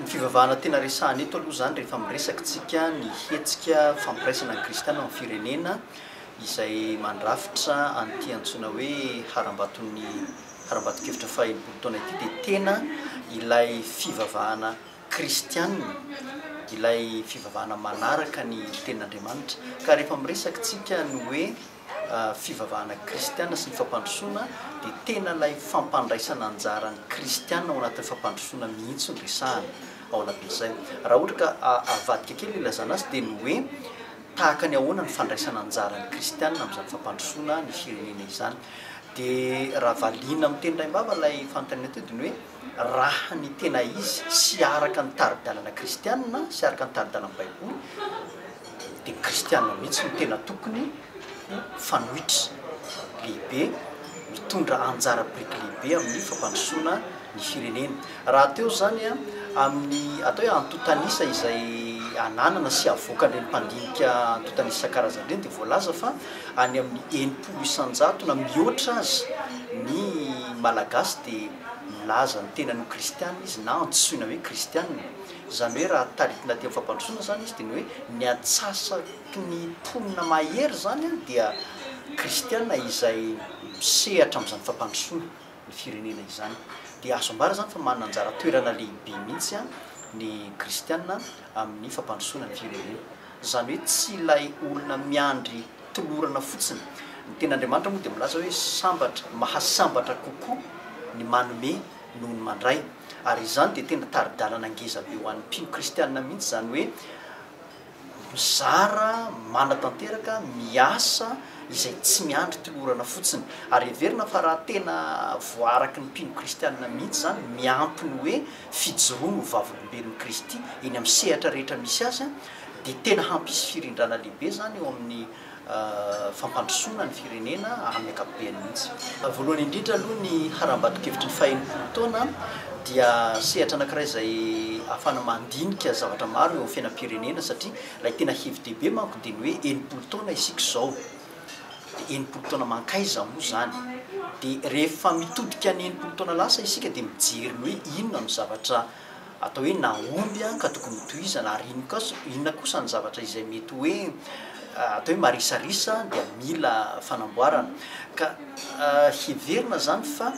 Ny fivavahana tena resahana eto aloha zany rehefa miresaka tsika ny hetsika fampiraisana ny kristianina amin'ny firenena izay mandrafitra an'ity antsoina hoe harambato-kevitra faha-20 taona ity dia tena ilay fivavahana kristianina, ilay fivavahana manaraka ny tenin'Andriamanitra. Ka rehefa miresaka tsika ny hoe fivavahana kristianina sy ny fampandrosoana dia tena ilay fampandraisana anjara ny kristianina ao anatin'ny fampandrosoana mihitsy ny resahana ao anatin'izay. Raha ohatra ka avadika kely ilazana azy dia ny hoe tahaka ny ahoana ny fandraisana anjara ny kristianina amin'izany fampandrosoana ny firenena izany. Dia raha valiana amin'ny teny iray mbava ilay fanontaniana teo dia ny hoe raha ny tena izy sy araka ny tari-dalana kristianina sy araka ny tari-dalana baiboly dia kristianina mihitsy no tena tokony fanohitra lehibe, mitondra anjara biriky lehibe amin'ny fampandrosoana ny firenena. Raha teo zany amin'ny atao hoe antotanisa izay ananana sy avoakan'ireny mpandinika antotanisa isan-karazany ireny dia voalaza fa any amin'ny 900 na mihoatra azy ny malagasy dia milaza ny tenany kristianina izy na antsoina hoe kristianina. Zany hoe raha taritina aty amin'ny fampandrosoana zany izy dia ny hoe ny atsasaky ny mponina mahery zany dia kristianina izay misehatra amin'izany fampandrosoana ny firenena izany. Dia azo ambara zany fa manana anjara toerana lehibe mihitsy ny kristianina amin'ny fampandrosoana ny firenena. Zany hoe tsy ilay olona miandry tolorana fotsiny. Ny ten'Andriamanitra moa dia milaza hoe sambatra, mahasambatra kokoa ny manome noho ny mandray. Ary izany dia tena tari-dalana ngeza be ho an'ny mpino kristianina mihitsy, zany hoe mizara, manatanteraka, miasa izay tsy miandry tolorana fotsiny. Ary heverina fa raha tena voaraky ny mpino kristianina mihitsy zany miampy ny hoe fijoroano vavolombelon'ny Kristy eny amin'ny sehatra rehetra misy azy dia tena hampisy firindrana lehibe zany eo amin'ny fampandrosoana ny firenena amin'ny ankapobeny mihitsy. Voalohany indrindra aloha ny harambato-kevitry ny faha-20 taona dia sehatra anankiray izay ahafana mandinika zavatra maro eo amin'ny fiainam-pirenena, satria ilay tena hevi-dehibe manko dia ny hoe 90 taona isika izao. 90 taona mankaiza moa zany. Dia rehefa mitodika ny 90 taona lasa isika dia mijery ny hoe inona ny zavatra atao hoe nahomby ka tokony hotohizana, ary inona kosa ny zavatra izay mety hoe atao hoe marisarisa dia mila fanamboarana. Ka heverina zany fa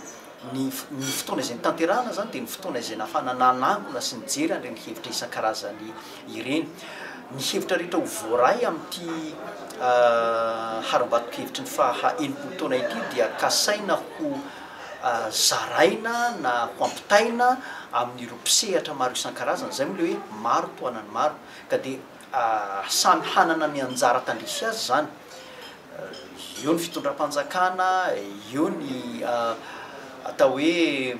ny fotoana izay nitanterahana zany dia ny fotoana izay nahafana nanangona sy nijery an'ireny hevitra isan-karazany ireny. Ny hevitra rehetra ho voaray amin'ity harambato-kevitry ny faha-20 taona ity dia kasaina ho zaraina na ho ampitaina amin'ireo mpisehatra maro isan-karazany. Zay moa le hoe maro toanany maro, ka dia samy hanana ny anjara tandrisy azy zany. Eo ny fitondram-panjakana, eo ny atao hoe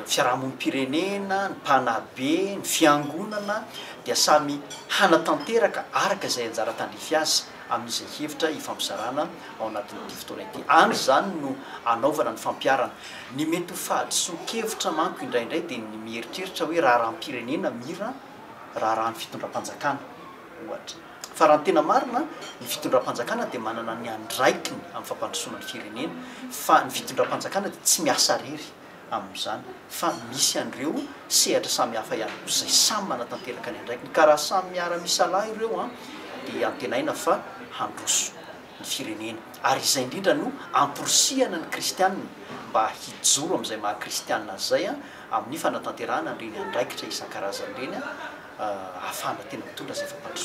fiarahamonim-pirenena, ny mpanabe, ny fiangonana, dia samy hanatanteraka araka izay anjara tandrify azy amin'izay hevitra hifampizarana ao anatin'ity fotoana ity. Any zany no anaovana ny fampiarana. Ny mety ho fahadiso-kevitra manko indraindray dia ny mieritreritra hoe raharam-pirenena mira raha ny fitondram-panjakana ohatra. Fa raha ny tena marina, ny fitondram-panjakana dia manana ny andraikiny amin'ny fampandrosoana ny firenena, fa ny fitondram-panjakana dia tsy miasa rery amin'izany, fa misy an'ireo sehatra samy hafa ihany koa izay samy manatanteraka ny andraikiny. Ka raha samy miara-misalahy ireo dia antenaina fa handroso ny firenena. Ary izay indrindra no amporosihana ny kristianina mba hijoro amin'izay maha-kristianina zay amin'ny fanatanterahana ireny andraikitra isan-karazany ireny ahafahana tena mitondra izay fampandrosoana.